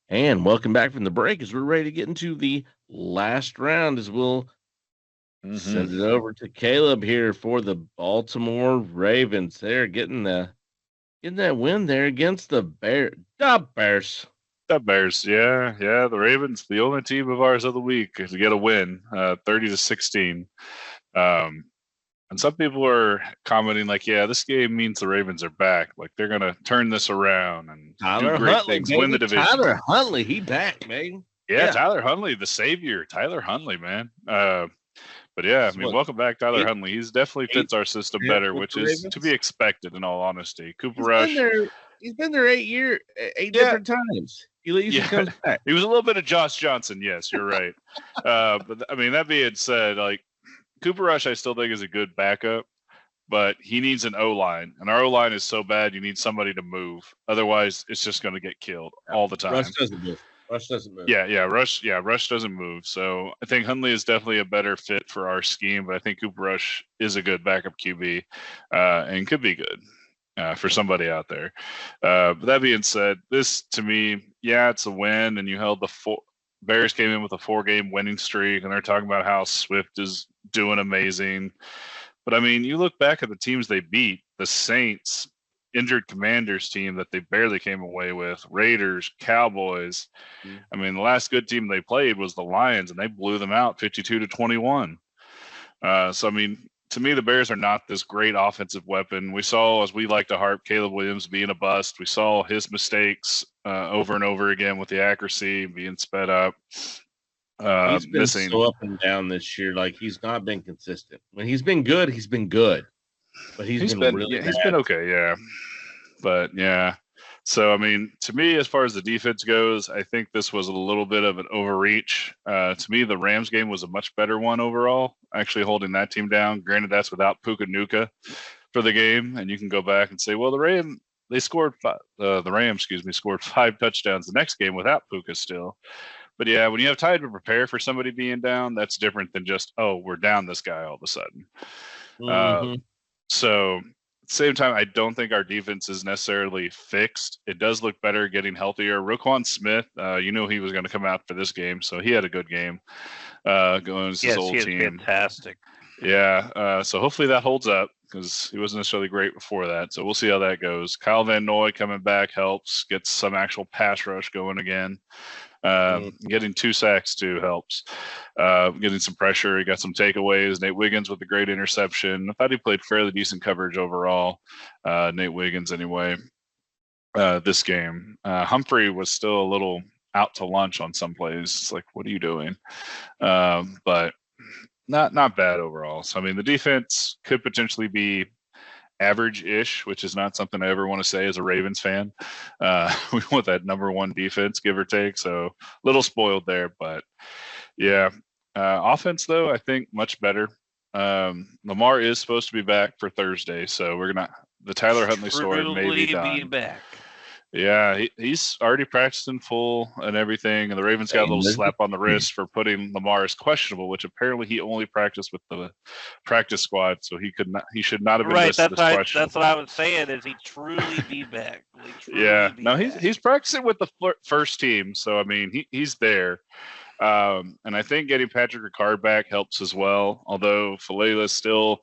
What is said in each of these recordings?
And welcome back from the break as we're ready to get into the last round as we'll send it over to Caleb here for the Baltimore Ravens. They're getting that win there against the Bears. The Bears, yeah. The Ravens, the only team of ours of the week to get a win, 30-16. Um, and some people are commenting like, yeah, this game means the Ravens are back. Like they're gonna turn this around and do Tyler great Huntley, things, win the baby. division. Tyler Huntley, he back, man. Yeah, Tyler Huntley, the savior, Tyler Huntley, man. But yeah, I mean, welcome back, Tyler Huntley. He's definitely fits our system better, which is to be expected in all honesty. Cooper Rush. He's been there 8 different times. He leaves and comes back. He was a little bit of Josh Johnson. Yes, you're right. But I mean, that being said, like Cooper Rush, I still think is a good backup, but he needs an O line, and our O line is so bad. You need somebody to move. Otherwise, it's just going to get killed all the time. Rush doesn't move. Rush doesn't move. So I think Huntley is definitely a better fit for our scheme, but I think Cooper Rush is a good backup QB and could be good. For somebody out there. But that being said, this to me, it's a win, and you held Bears came in with a 4-game winning streak, and they're talking about how Swift is doing amazing. But I mean, you look back at the teams they beat, the Saints, injured Commanders team that they barely came away with, Raiders, Cowboys. I mean, the last good team they played was the Lions, and they blew them out 52-21. So I mean, to me, the Bears are not this great offensive weapon. We saw, as we like to harp, Caleb Williams being a bust. We saw his mistakes over and over again with the accuracy being sped up. He's been so up and down this year. Like he's not been consistent. When he's been good, he's been good. But he's been really he's been okay, yeah. But yeah. So, I mean, to me, as far as the defense goes, I think this was a little bit of an overreach. To me, the Rams game was a much better one overall, actually holding that team down. Granted, that's without Puka Nacua for the game. And you can go back and say, well, the Rams scored 5 touchdowns the next game without Puka still. But yeah, when you have time to prepare for somebody being down, that's different than just, oh, we're down this guy all of a sudden. So at the same time, I don't think our defense is necessarily fixed. It does look better getting healthier. Roquan Smith, you knew he was going to come out for this game, so he had a good game going as his old team. Fantastic. Yeah, so hopefully that holds up because he wasn't necessarily great before that. So we'll see how that goes. Kyle Van Noy coming back helps, gets some actual pass rush going again. Getting 2 sacks too helps. Getting some pressure. He got some takeaways. Nate Wiggins with a great interception. I thought he played fairly decent coverage overall. Nate Wiggins anyway. This game, Humphrey was still a little out to lunch on some plays. It's like, what are you doing? But not bad overall. So I mean, the defense could potentially be average-ish, which is not something I ever want to say as a Ravens fan. We want that number 1 defense, give or take. So a little spoiled there, but yeah. Offense though, I think much better. Lamar is supposed to be back for Thursday, so we're gonna the Tyler Huntley story may be done. Back. Yeah, he's already practicing full and everything, and the Ravens got a little slap on the wrist for putting Lamar as questionable, which apparently he only practiced with the practice squad, so he should not have been listed as questionable. That's what I was saying. Is he truly be back? He's practicing with the first team, so I mean he's there, and I think getting Patrick Ricard back helps as well. Although Falele still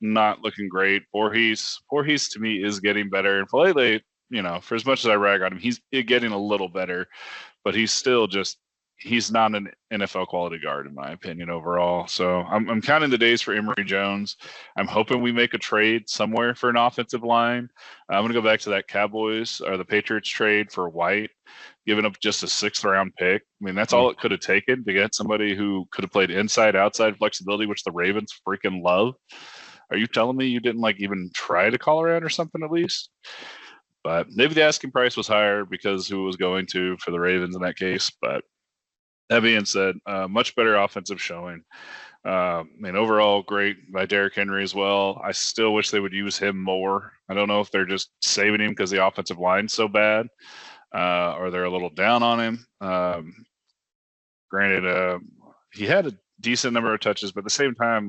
not looking great. Voorhees to me is getting better, and Falele, you know, for as much as I rag on him, he's getting a little better, but he's still he's not an NFL quality guard in my opinion overall. So I'm counting the days for Emory Jones. I'm hoping we make a trade somewhere for an offensive line. I'm going to go back to that Cowboys or the Patriots trade for White, giving up just a 6th round pick. I mean, that's all it could have taken to get somebody who could have played inside, outside flexibility, which the Ravens freaking love. Are you telling me you didn't even try to call around or something at least? But maybe the asking price was higher because who was going to for the Ravens in that case. But that being said, much better offensive showing. I mean, overall, great by Derrick Henry as well. I still wish they would use him more. I don't know if they're just saving him because the offensive line's so bad, or they're a little down on him. Granted, he had a decent number of touches, but at the same time,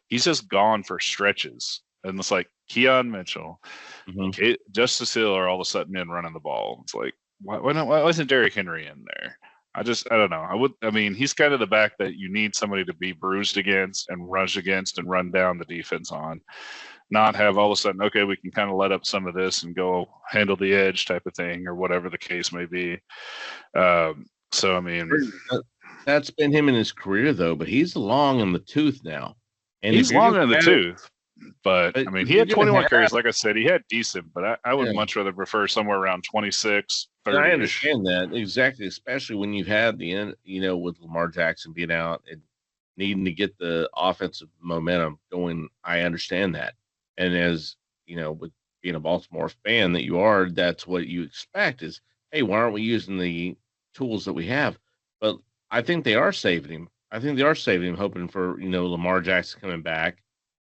he's just gone for stretches. And it's like Keon Mitchell, Justice Hill are all of a sudden in running the ball. It's like, why wasn't Derrick Henry in there? I don't know. I mean, he's kind of the back that you need somebody to be bruised against and rush against and run down the defense on. Not have all of a sudden, okay, we can kind of let up some of this and go handle the edge type of thing or whatever the case may be. So, I mean, that's been him in his career, though, but he's long in the tooth now. And he's long in the tooth. But I mean, he had 21 carries. Like I said, he had decent, but I would much rather prefer somewhere around 26, 30. I understand that exactly, especially when you've had the end, with Lamar Jackson being out and needing to get the offensive momentum going. I understand that, and as with being a Baltimore fan that you are, that's what you expect is, hey, why aren't we using the tools that we have? But I think they are saving him. Hoping for Lamar Jackson coming back.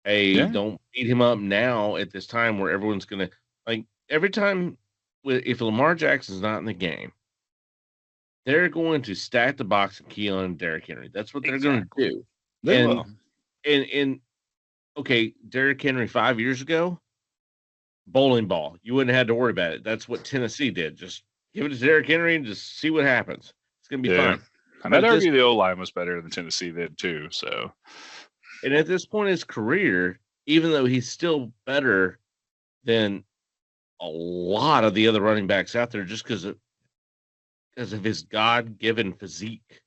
Hey, don't beat him up now at this time where everyone's going to every time if Lamar Jackson's not in the game, they're going to stack the box and key on Derrick Henry. That's what they're going to do. They will. And okay, Derrick Henry 5 years ago, bowling ball. You wouldn't have had to worry about it. That's what Tennessee did. Just give it to Derrick Henry and just see what happens. It's going to be fun. And I'd argue the O-line was better than Tennessee did too. So. And at this point in his career, even though he's still better than a lot of the other running backs out there, just because of his God-given physique,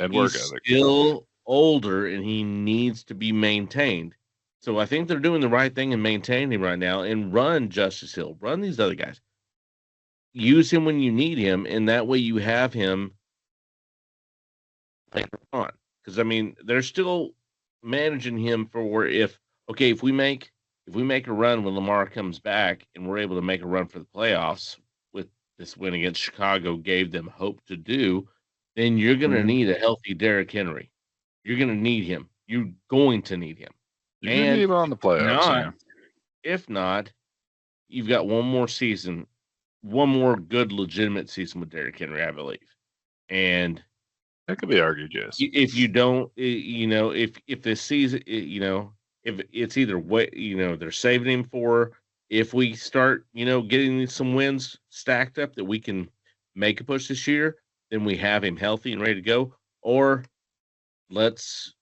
and work he's ethic, still older, and he needs to be maintained. So I think they're doing the right thing in maintaining him right now. And run Justice Hill, run these other guys, use him when you need him, and that way you have him later on. Because I mean, they're still managing him for if we make a run when Lamar comes back and we're able to make a run for the playoffs with this win against Chicago gave them hope to do, then you're going to need a healthy Derrick Henry. You're going to need him. You're going to need him. You need him on the playoffs. If not, you've got one more season, one more good legitimate season with Derrick Henry, I believe, and. That could be argued, yes. If you don't, if this season, if it's either way, they're saving him for if we start, getting some wins stacked up that we can make a push this year, then we have him healthy and ready to go. Or let's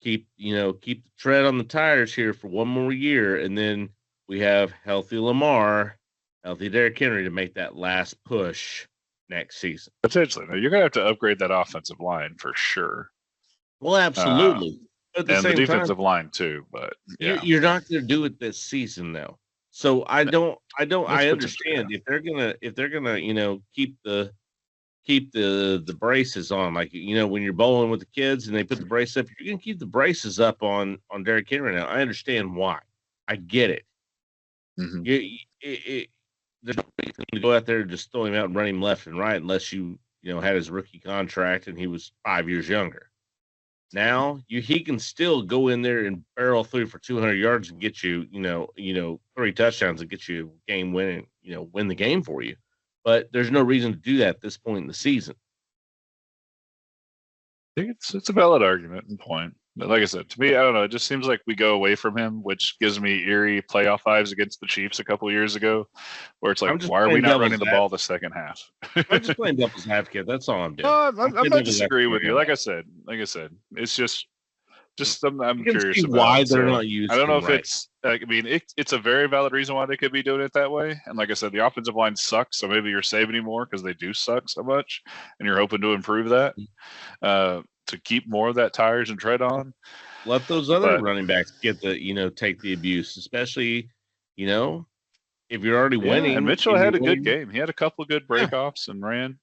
keep the tread on the tires here for one more year, and then we have healthy Lamar, healthy Derrick Henry to make that last push next season. Potentially. Now, you're going to have to upgrade that offensive line for sure. Well, absolutely. But at the defensive line too, but you're not going to do it this season though. So I understand if they're gonna keep the braces on, when you're bowling with the kids and they put the brace up, you're going to keep the braces up on Derrick Henry now. I understand why. I get it. Mm-hmm. There's no reason to go out there and just throw him out and run him left and right unless you had his rookie contract and he was 5 years younger. Now he can still go in there and barrel through for 200 yards and get you 3 touchdowns and get you a game winning, win the game for you. But there's no reason to do that at this point in the season. I think it's a valid argument and point. But like I said, to me, I don't know. It just seems like we go away from him, which gives me eerie playoff vibes against the Chiefs a couple of years ago, where it's like, why are we not running the ball the second half? I'm just playing devil's advocate. That's all I'm doing. I'm not disagreeing with you. Like I said, it's just something I'm curious about. Why they're not using? I don't know if it's. It's a very valid reason why they could be doing it that way. And like I said, the offensive line sucks, so maybe you're saving him more because they do suck so much, and you're hoping to improve that. To keep more of that tires and tread on. Let those other running backs get take the abuse, especially, if you're already winning. And Mitchell had a good game. He had a couple of good breakoffs and ran.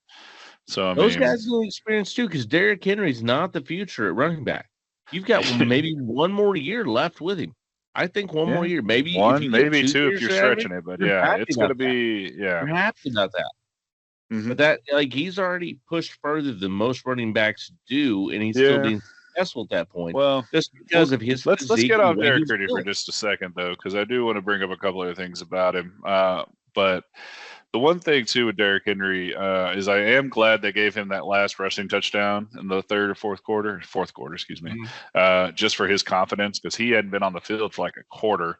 So those guys need experience too, because Derrick Henry's not the future at running back. You've got maybe one more year left with him. I think one more year, maybe maybe two if you're stretching it. But it's going to be You're happy about that. Mm-hmm. But that he's already pushed further than most running backs do, and he's still being successful at that point. Well, just because of his let's get off Derrick Henry for just a second though, because I do want to bring up a couple other things about him. But the one thing too with Derrick Henry is I am glad they gave him that last rushing touchdown in the fourth quarter, excuse me, just for his confidence, because he hadn't been on the field for like a quarter,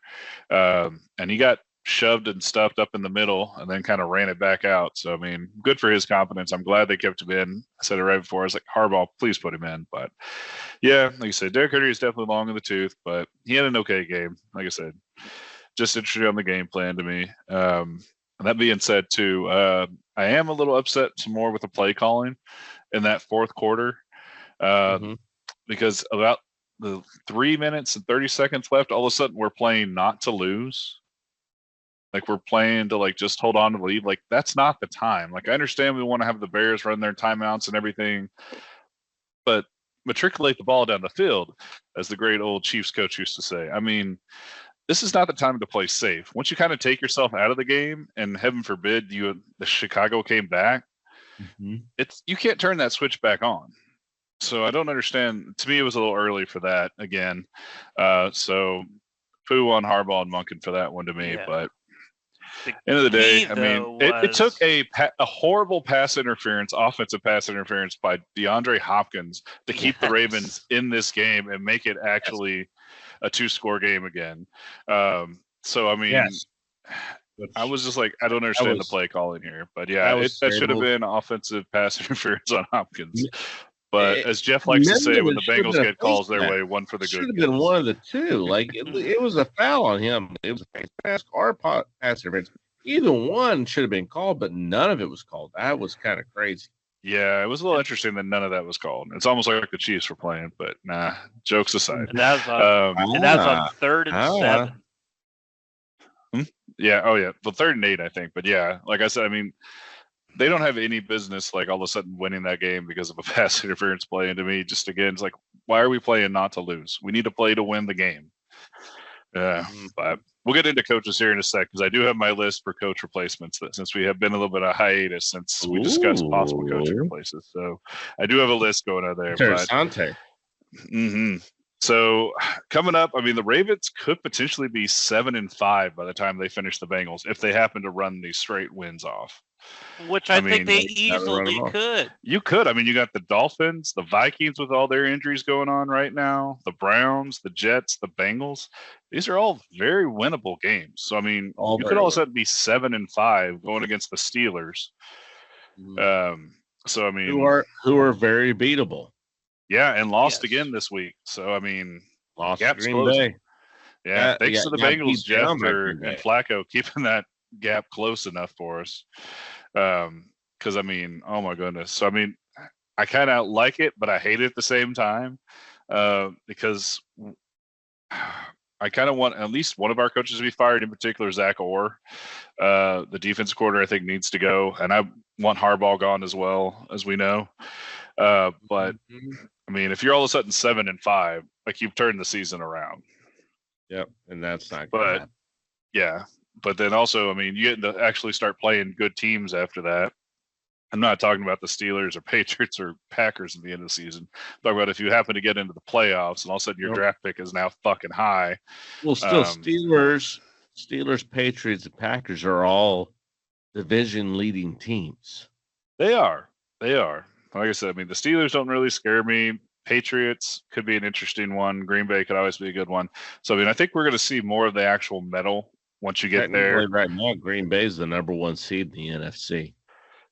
and he got shoved and stuffed up in the middle and then kind of ran it back out. So, I mean, good for his confidence. I'm glad they kept him in. I said it right before. I was like, Harbaugh, please put him in. But yeah, like I said, Derek Henry is definitely long in the tooth, but he had an okay game. Like I said, just interested on the game plan to me. And that being said, too, I am a little upset some more with the play calling in that fourth quarter because about the 3 minutes and 30 seconds left, all of a sudden we're playing not to lose. Like we're playing to like just hold on to the lead. Like that's not the time. Like I understand we want to have the Bears run their timeouts and everything, but matriculate the ball down the field, as the great old Chiefs coach used to say. I mean, this is not the time to play safe. Once you kind of take yourself out of the game, and heaven forbid the Chicago came back, you can't turn that switch back on. So I don't understand. To me, it was a little early for that again. So poo on Harbaugh and Monken for that one to me, but. End of the day, I mean, it took a horrible offensive pass interference by DeAndre Hopkins to keep the Ravens in this game and make it actually a 2-score game again. So, I mean, I was just like, I don't understand the play calling here. But yeah, that should have been offensive pass interference on Hopkins. But as Jeff likes to say, when the Bengals get calls their way, one for the good. Should have been one of the two. Like it was a foul on him. It was a face mask or pass interference. Either one should have been called, but none of it was called. That was kind of crazy. Yeah, it was a little interesting that none of that was called. It's almost like the Chiefs were playing, but nah. Jokes aside, and that was on 3rd and 7. Yeah. Oh yeah. Well, 3rd and 8, I think. But yeah, like I said, I mean. They don't have any business like all of a sudden winning that game because of a pass interference play. And to me, just again, it's like, why are we playing not to lose? We need to play to win the game. But we'll get into coaches here in a sec because I do have my list for coach replacements since we have been a little bit of hiatus since we discussed possible coach replaces. So I do have a list going on there. So coming up, I mean, the Ravens could potentially be 7-5 by the time they finish the Bengals if they happen to run these straight wins off. Which I think they easily could. You could. I mean, you got the Dolphins, the Vikings with all their injuries going on right now, the Browns, the Jets, the Bengals. These are all very winnable games. So, I mean, you could all of a sudden be 7-5 going against the Steelers. So, I mean, who are very beatable. Yeah, and lost again this week. So, I mean, lost to Green Bay. Yeah, thanks to the Bengals, Jeff, and Flacco keeping that gap close enough for us. Because I mean, oh my goodness. So I mean, I kind of like it, but I hate it at the same time. Because I kind of want at least one of our coaches to be fired, in particular Zach Orr. The defense coordinator I think needs to go, and I want Harbaugh gone as well, as we know. But I mean, if you're all of a sudden 7-5, like you've turned the season around. Yep, and that's not good. But yeah. But then also, I mean, you get to actually start playing good teams after that. I'm not talking about the Steelers or Patriots or Packers at the end of the season. I'm talking about if you happen to get into the playoffs and all of a sudden your draft pick is now fucking high. Well, still Steelers, Patriots, and Packers are all division leading teams. They are. Like I said, I mean, the Steelers don't really scare me. Patriots could be an interesting one. Green Bay could always be a good one. So, I mean, I think we're going to see more of the actual metal once you get there. Right now, Green Bay is the number 1 seed in the NFC.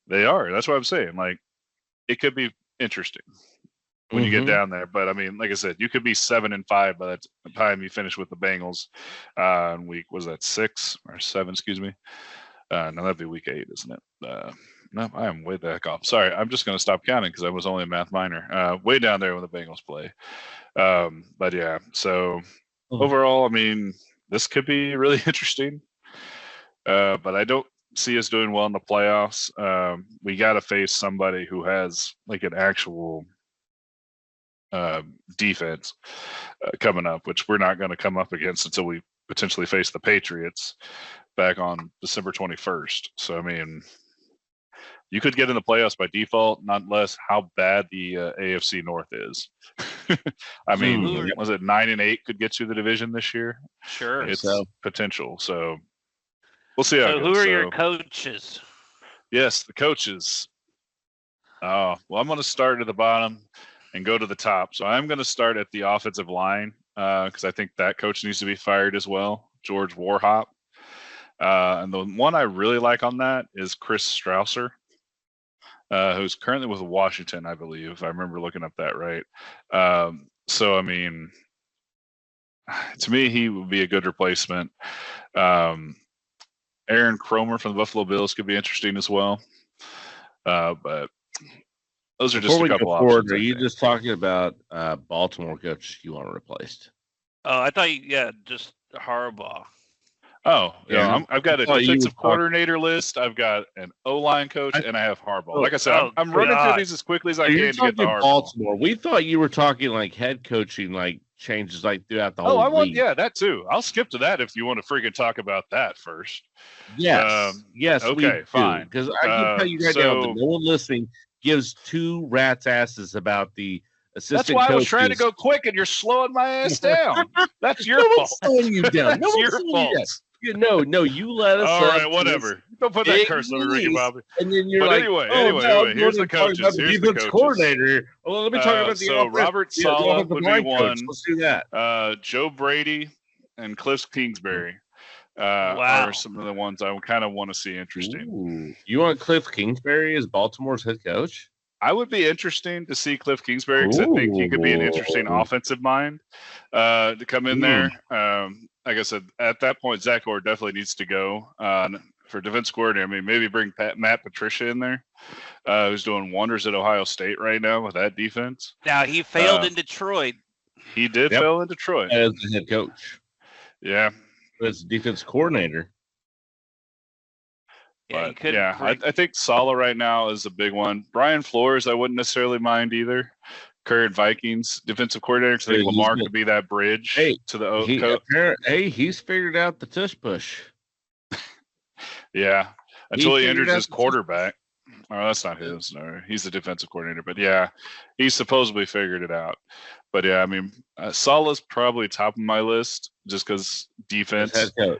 They are. That's what I'm saying. Like, it could be interesting when you get down there. But, I mean, like I said, you could be 7-5 by the time you finish with the Bengals in week, was that 6 or 7, excuse me? No, that'd be week 8, isn't it? No, I am way back off. Sorry, I'm just going to stop counting because I was only a math minor. Way down there when the Bengals play. But, yeah, so overall, I mean, this could be really interesting. But I don't see us doing well in the playoffs. We got to face somebody who has like an actual defense coming up, which we're not going to come up against until we potentially face the Patriots back on December 21st. So, I mean, you could get in the playoffs by default, not less how bad the AFC North is. I mean, was it 9-8 could get you the division this year? Sure. It's potential. So we'll see how it goes. Who are your coaches? Yes, the coaches. Well, I'm going to start at the bottom and go to the top. So I'm going to start at the offensive line because I think that coach needs to be fired as well, George Warhop. And the one I really like on that is Chris Strausser, who's currently with Washington, I believe, if I remember looking up that right. So, I mean, to me, he would be a good replacement. Aaron Cromer from the Buffalo Bills could be interesting as well. But those are just a couple options. Are you just talking about Baltimore coach you want replaced? Oh, I thought just Harbaugh. Oh, yeah. I've got a defensive coordinator list. I've got an O-line coach, and I have Harbaugh. Like I said, I'm running through these as quickly as I can to get to Harbaugh. Baltimore. We thought you were talking like head coaching, like changes like throughout the whole league. Yeah, that too. I'll skip to that if you want to freaking talk about that first. Yes. Yes. Okay, fine. Because I can tell you right now that no one listening gives two rats' asses about the assistant That's why coaches. I was trying to go quick, and you're slowing my ass down. That's your fault. One's slowing you down. That's your fault. No, you let us. All right, whatever. Don't put that curse on Ricky Bobby. And then you're like, anyway, here's the coaches. Here's the coaches. Coordinator. Well, let me talk about the offense. Robert Saleh would be one. Let's do that. Joe Brady and Cliff Kingsbury are some of the ones I kind of want to see interesting. Ooh. You want Cliff Kingsbury as Baltimore's head coach? I would be interesting to see Cliff Kingsbury because I think he could be an interesting offensive mind to come in there. Like I said, at that point, Zach Orr definitely needs to go for defense coordinator. I mean, maybe bring Matt Patricia in there, who's doing wonders at Ohio State right now with that defense. Now, he failed in Detroit. He did fail in Detroit. As the head coach. Yeah. As defense coordinator. I think Saleh right now is a big one. Brian Flores, I wouldn't necessarily mind either. Current Vikings defensive coordinator. I think Lamar could be that bridge to the coach. He's figured out the tush push. Yeah, until he injured his quarterback. Oh, that's not his. No, he's the defensive coordinator. But yeah, he's supposedly figured it out. But yeah, I mean, Saleh's probably top of my list just because defense. Head coach.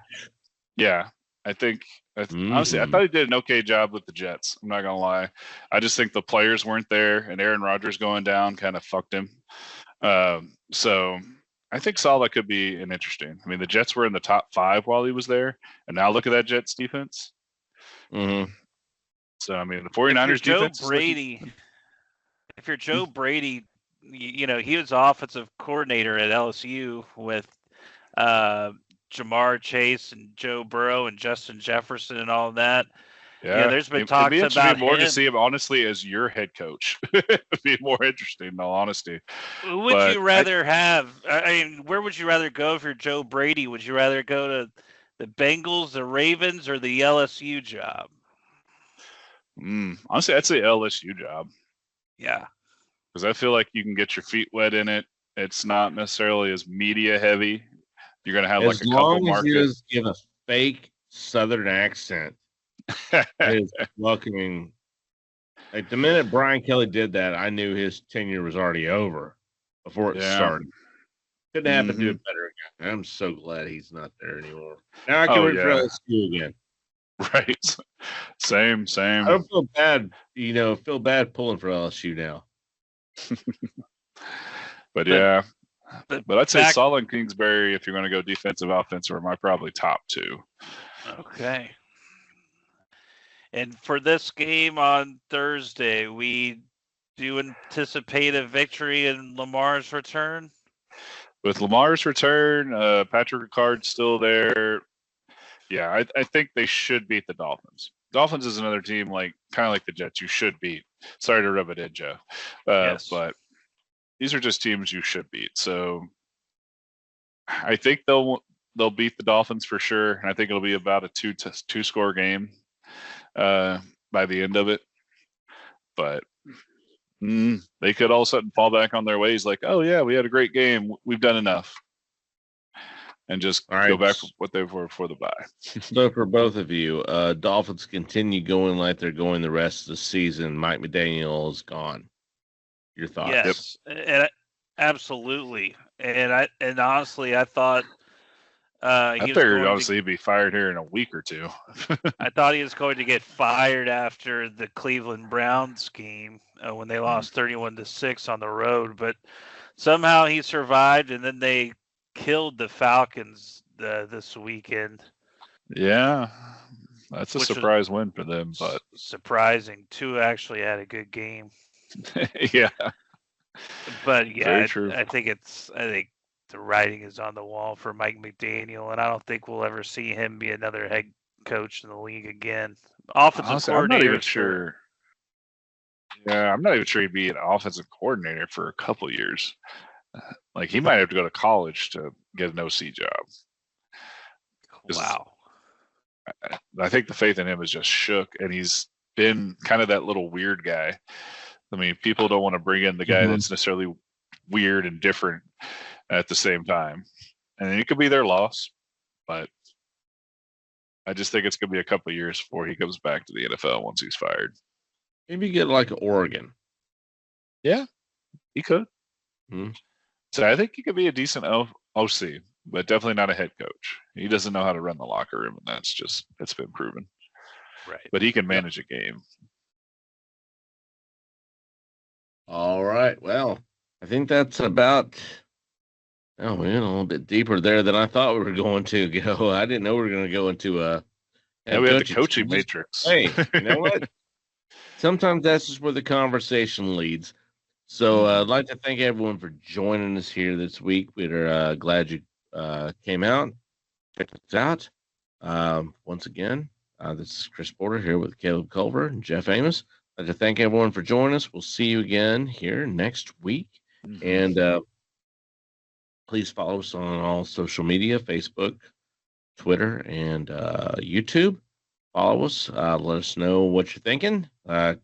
Yeah, I think. Honestly, I thought he did an okay job with the Jets. I'm not gonna lie. I just think the players weren't there, and Aaron Rodgers going down kind of fucked him. So I think Saleh could be an interesting. I mean, the Jets were in the top 5 while he was there, and now look at that Jets defense. Mm-hmm. So I mean, the 49ers defense. If you're Joe Brady, he was offensive coordinator at LSU with Jamar Chase and Joe Burrow and Justin Jefferson and all of that. Yeah, there's been talks about more to see him honestly as your head coach. It'd be more interesting, in all honesty. Who would you rather have? I mean, where would you rather go if you're Joe Brady? Would you rather go to the Bengals, the Ravens, or the LSU job? Honestly, I'd say LSU job. Yeah, because I feel like you can get your feet wet in it. It's not necessarily as media heavy. You're going to have like a couple markets. As long as you just give a fake Southern accent, it's welcoming. Like the minute Brian Kelly did that, I knew his tenure was already over before it started. Couldn't happen to do it better again. I'm so glad he's not there anymore. Now I can root for LSU again. Right. Same. I don't feel bad, feel bad pulling for LSU now. But yeah. But I'd say Saleh and Kingsbury, if you're going to go defensive, offensive, are my probably top 2. Okay. And for this game on Thursday, we do anticipate a victory in Lamar's return? With Lamar's return, Patrick Ricard's still there. Yeah, I think they should beat the Dolphins. Dolphins is another team kind of like the Jets you should beat. Sorry to rub it in, Joe. Yes. But these are just teams you should beat. So I think they'll beat the Dolphins for sure, and I think it'll be about a two score game by the end of it. But they could all of a sudden fall back on their ways, like, oh yeah, we had a great game, we've done enough, and just go back to what they were for the bye. So for both of you, Dolphins continue going like they're going the rest of the season. Mike McDaniel is gone. Your thoughts? Yes, and absolutely. And honestly, I thought I figured honestly he'd be fired here in a week or two. I thought he was going to get fired after the Cleveland Browns game when they lost 31-6 on the road, but somehow he survived, and then they killed the Falcons this weekend. Yeah, that's a Which was surprise win for them, but surprising. Tua actually had a good game. yeah, But yeah, very true. I think the writing is on the wall for Mike McDaniel, and I don't think we'll ever see him be another head coach in the league again. Offensive Honestly, I'm not coordinator, even sure. Yeah, I'm not even sure he'd be an offensive coordinator for a couple years. Like he might have to go to college to get an OC job. Wow. I think the faith in him is just shook, and he's been kind of that little weird guy. I mean, people don't want to bring in the guy that's necessarily weird and different at the same time. And it could be their loss, but I just think it's going to be a couple of years before he comes back to the NFL once he's fired. Maybe get like Oregon. Yeah, he could. Hmm. So I think he could be a decent OC, but definitely not a head coach. He doesn't know how to run the locker room, and it's been proven. Right. But he can manage a game. All right. Well, I think that's about. Oh, we went a little bit deeper there than I thought we were going to go. I didn't know we were going to go into Yeah, we had the coaching matrix. Hey, you know what? Sometimes that's just where the conversation leads. So I'd like to thank everyone for joining us here this week. We're glad you came out. Check us out. Once again, this is Chris Porter here with Caleb Culver and Jeff Amos. I'd like to thank everyone for joining us. We'll see you again here next week. And please follow us on all social media, Facebook, Twitter, and YouTube. Follow us. Let us know what you're thinking. And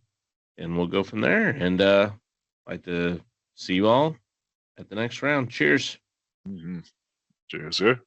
we'll go from there. And I'd like to see you all at the next round. Cheers. Cheers, sir.